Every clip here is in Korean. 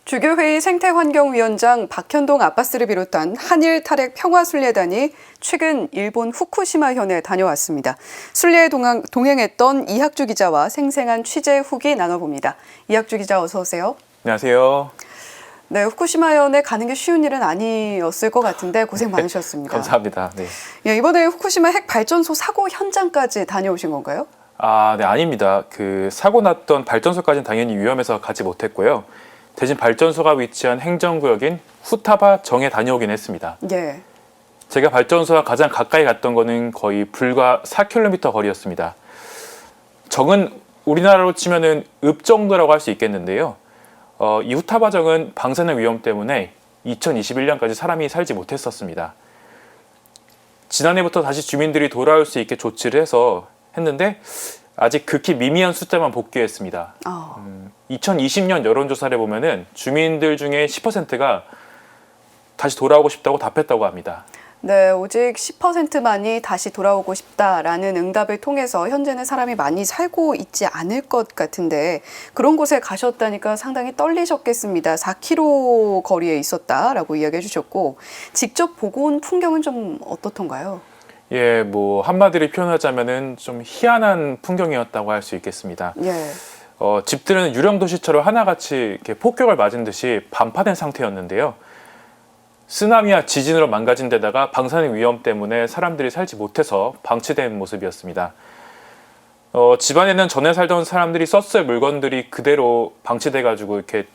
주교회의 생태환경위원장 박현동 아빠스를 비롯한 한일 탈핵 평화순례단이 최근 일본 후쿠시마현에 다녀왔습니다. 순례에 동행했던 이학주 기자와 생생한 취재 후기 나눠봅니다. 이학주 기자 어서 오세요. 안녕하세요. 네, 후쿠시마현에 가는 게 쉬운 일은 아니었을 것 같은데 고생 많으셨습니다. 감사합니다. 네. 예, 이번에 후쿠시마 핵발전소 사고 현장까지 다녀오신 건가요? 네, 아닙니다. 그 사고 났던 발전소까지는 당연히 위험해서 가지 못했고요. 대신 발전소가 위치한 행정구역인 후타바 정에 다녀오긴 했습니다. 예. 제가 발전소와 가장 가까이 갔던 거는 거의 불과 4km 거리였습니다. 정은 우리나라로 치면은 읍 정도라고 할 수 있겠는데요. 이 후타바 정은 방사능 위험 때문에 2021년까지 사람이 살지 못했었습니다. 지난해부터 다시 주민들이 돌아올 수 있게 조치를 해서 했는데 아직 극히 미미한 숫자만 복귀했습니다. 2020년 여론조사를 보면은 주민들 중에 10%가 다시 돌아오고 싶다고 답했다고 합니다. 네, 오직 10%만이 다시 돌아오고 싶다라는 응답을 통해서 현재는 사람이 많이 살고 있지 않을 것 같은데 그런 곳에 가셨다니까 상당히 떨리셨겠습니다. 4km 거리에 있었다라고 이야기해 주셨고 직접 보고 온 풍경은 좀 어떻던가요? 예, 뭐 한마디로 표현하자면은 좀 희한한 풍경이었다고 할 수 있겠습니다. 예. 집들은 유령 도시처럼 하나같이 이렇게 폭격을 맞은 듯이 반파된 상태였는데요. 쓰나미와 지진으로 망가진 데다가 방사능 위험 때문에 사람들이 살지 못해서 방치된 모습이었습니다. 집안에는 전에 살던 사람들이 썼을 물건들이 그대로 방치돼가지고 이렇게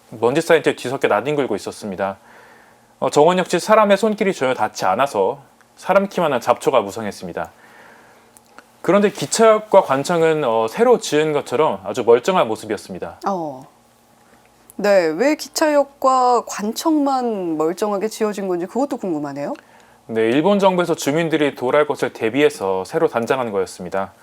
먼지 쌓인 채 뒤섞여 나뒹굴고 있었습니다. 정원 역시 사람의 손길이 전혀 닿지 않아서 사람 키만한 잡초가 무성했습니다. 그런데 기차역과 관청은 새로 지은 것처럼 아주 멀쩡한 모습이었습니다. 네, 왜 기차역과 관청만 멀쩡하게 지어진 건지 그것도 궁금하네요. 네, 일본 정부에서 주민들이 돌아올 것을 대비해서 새로 단장한 거였습니다.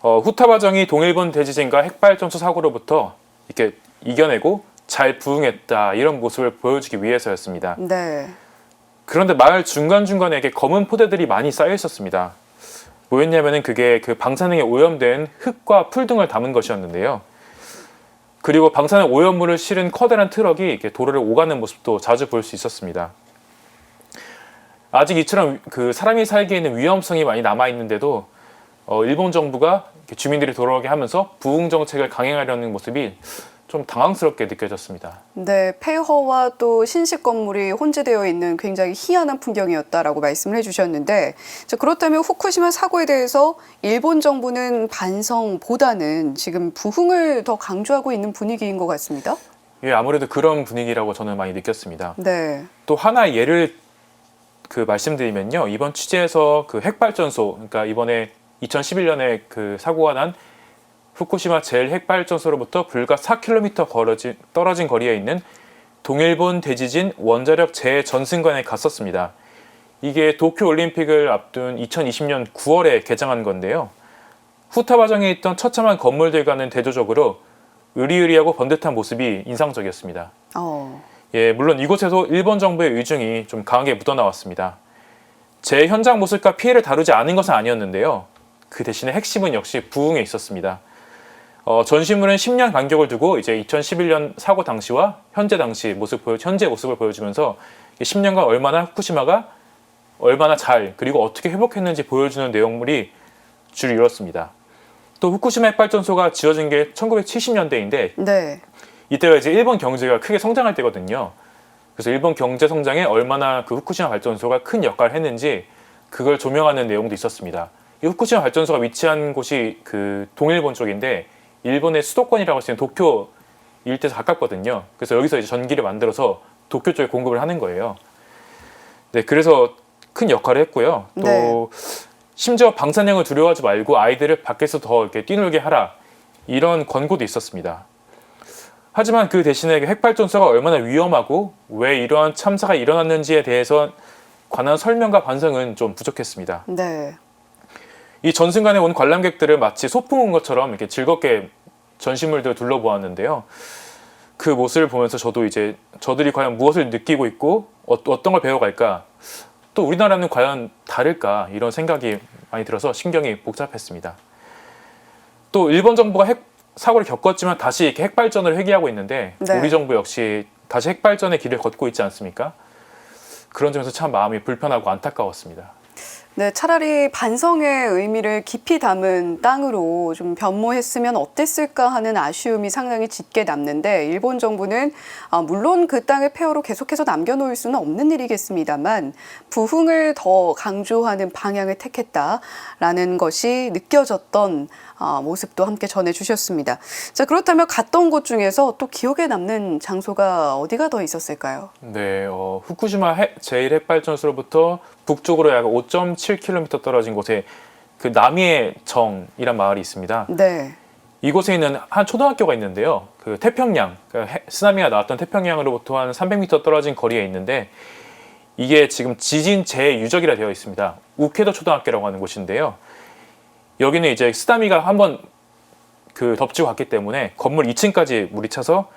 후타바정이 동일본 대지진과 핵발전소 사고로부터 이렇게 이겨내고 잘 부응했다 이런 모습을 보여주기 위해서였습니다. 네. 그런데 마을 중간중간에 이렇게 검은 포대들이 많이 쌓여 있었습니다. 뭐였냐면은 그게 그 방사능에 오염된 흙과 풀 등을 담은 것이었는데요. 그리고 방사능 오염물을 실은 커다란 트럭이 이렇게 도로를 오가는 모습도 자주 볼 수 있었습니다. 아직 이처럼 그 사람이 살기에는 위험성이 많이 남아 있는데도 일본 정부가 주민들이 돌아오게 하면서 부흥 정책을 강행하려는 모습이 좀 당황스럽게 느껴졌습니다. 네, 폐허와 또 신식 건물이 혼재되어 있는 굉장히 희한한 풍경이었다라고 말씀을 해주셨는데 그렇다면 후쿠시마 사고에 대해서 일본 정부는 반성보다는 지금 부흥을 더 강조하고 있는 분위기인 것 같습니다. 예, 아무래도 그런 분위기라고 저는 많이 느꼈습니다. 네. 또 하나의 예를 말씀드리면요, 이번 취재에서 그 핵발전소, 그러니까 이번에 2011년에 그 사고가 난 후쿠시마 제1핵발전소로부터 불과 4km 떨어진 거리에 있는 동일본 대지진 원자력 재전승관에 갔었습니다. 이게 도쿄올림픽을 앞둔 2020년 9월에 개장한 건데요. 후타바정에 있던 처참한 건물들과는 대조적으로 으리으리하고 번듯한 모습이 인상적이었습니다. 예, 물론 이곳에서 일본 정부의 의중이 좀 강하게 묻어나왔습니다. 제 현장 모습과 피해를 다루지 않은 것은 아니었는데요. 그 대신에 핵심은 역시 부흥에 있었습니다. 전시물은 10년 간격을 두고 이제 2011년 사고 당시와 현재 모습을 보여주면서 10년간 얼마나 후쿠시마가 얼마나 잘 그리고 어떻게 회복했는지 보여주는 내용물이 주를 이뤘습니다. 또 후쿠시마 핵발전소가 지어진 게 1970년대인데 네. 이때가 이제 일본 경제가 크게 성장할 때거든요. 그래서 일본 경제 성장에 얼마나 그 후쿠시마 발전소가 큰 역할을 했는지 그걸 조명하는 내용도 있었습니다. 이 후쿠시마 발전소가 위치한 곳이 그 동일본 쪽인데 일본의 수도권이라고 할 수 있는 도쿄 일대에서 가깝거든요. 그래서 여기서 이제 전기를 만들어서 도쿄 쪽에 공급을 하는 거예요. 네, 그래서 큰 역할을 했고요. 또 네. 심지어 방사능을 두려워하지 말고 아이들을 밖에서 더 이렇게 뛰놀게 하라 이런 권고도 있었습니다. 하지만 그 대신에 핵발전소가 얼마나 위험하고 왜 이러한 참사가 일어났는지에 대해서 관한 설명과 반성은 좀 부족했습니다. 네. 이 전승관에 온 관람객들을 마치 소풍 온 것처럼 이렇게 즐겁게 전시물들을 둘러보았는데요. 그 모습을 보면서 저도 이제 저들이 과연 무엇을 느끼고 있고 어떤 걸 배워갈까, 또 우리나라는 과연 다를까 이런 생각이 많이 들어서 신경이 복잡했습니다. 또 일본 정부가 핵 사고를 겪었지만 다시 이렇게 핵발전을 회귀하고 있는데 네. 우리 정부 역시 다시 핵발전의 길을 걷고 있지 않습니까? 그런 점에서 참 마음이 불편하고 안타까웠습니다. 네, 차라리 반성의 의미를 깊이 담은 땅으로 좀 변모했으면 어땠을까 하는 아쉬움이 상당히 짙게 남는데 일본 정부는 물론 그 땅을 폐허로 계속해서 남겨놓을 수는 없는 일이겠습니다만 부흥을 더 강조하는 방향을 택했다라는 것이 느껴졌던 모습도 함께 전해주셨습니다. 자, 그렇다면 갔던 곳 중에서 또 기억에 남는 장소가 어디가 더 있었을까요? 네, 후쿠시마 제1핵발전소로부터 북쪽으로 약 5.7km 떨어진 곳에 그 나미에 정이란 마을이 있습니다. 네. 이곳에 있는 한 초등학교가 있는데요. 그 태평양, 쓰나미가 나왔던 태평양으로부터 한 300m 떨어진 거리에 있는데 이게 지금 지진 재유적이라 되어 있습니다. 우케도 초등학교라고 하는 곳인데요. 여기는 이제 쓰나미가 한번 그 덮치고 갔기 때문에 건물 2층까지 물이 차서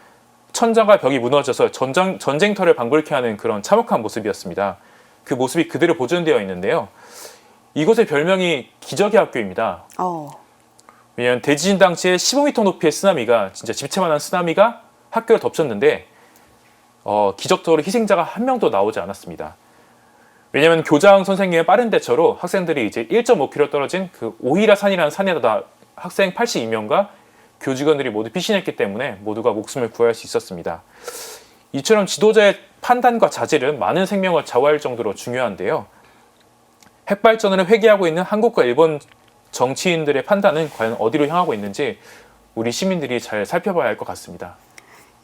천장과 벽이 무너져서 전쟁터를 방불케 하는 그런 참혹한 모습이었습니다. 그 모습이 그대로 보존되어 있는데요. 이곳의 별명이 기적의 학교입니다. 왜냐하면 대지진 당시에 15m 높이의 쓰나미가 진짜 집채만한 쓰나미가 학교를 덮쳤는데 기적적으로 희생자가 한 명도 나오지 않았습니다. 왜냐하면 교장 선생님의 빠른 대처로 학생들이 이제 1.5km 떨어진 그 오히라 산이라는 산에다 학생 82명과 교직원들이 모두 피신했기 때문에 모두가 목숨을 구할 수 있었습니다. 이처럼 지도자의 판단과 자질은 많은 생명을 좌우할 정도로 중요한데요. 핵발전을 회귀하고 있는 한국과 일본 정치인들의 판단은 과연 어디로 향하고 있는지 우리 시민들이 잘 살펴봐야 할 것 같습니다.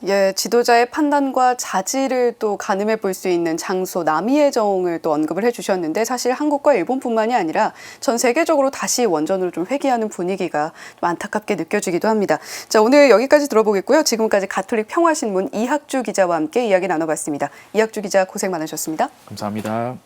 예, 지도자의 판단과 자질을 또 가늠해 볼 수 있는 장소 나미의 정을 또 언급을 해주셨는데 사실 한국과 일본뿐만이 아니라 전 세계적으로 다시 원전으로 좀 회귀하는 분위기가 좀 안타깝게 느껴지기도 합니다. 자, 오늘 여기까지 들어보겠고요. 지금까지 가톨릭 평화신문 이학주 기자와 함께 이야기 나눠봤습니다. 이학주 기자 고생 많으셨습니다. 감사합니다.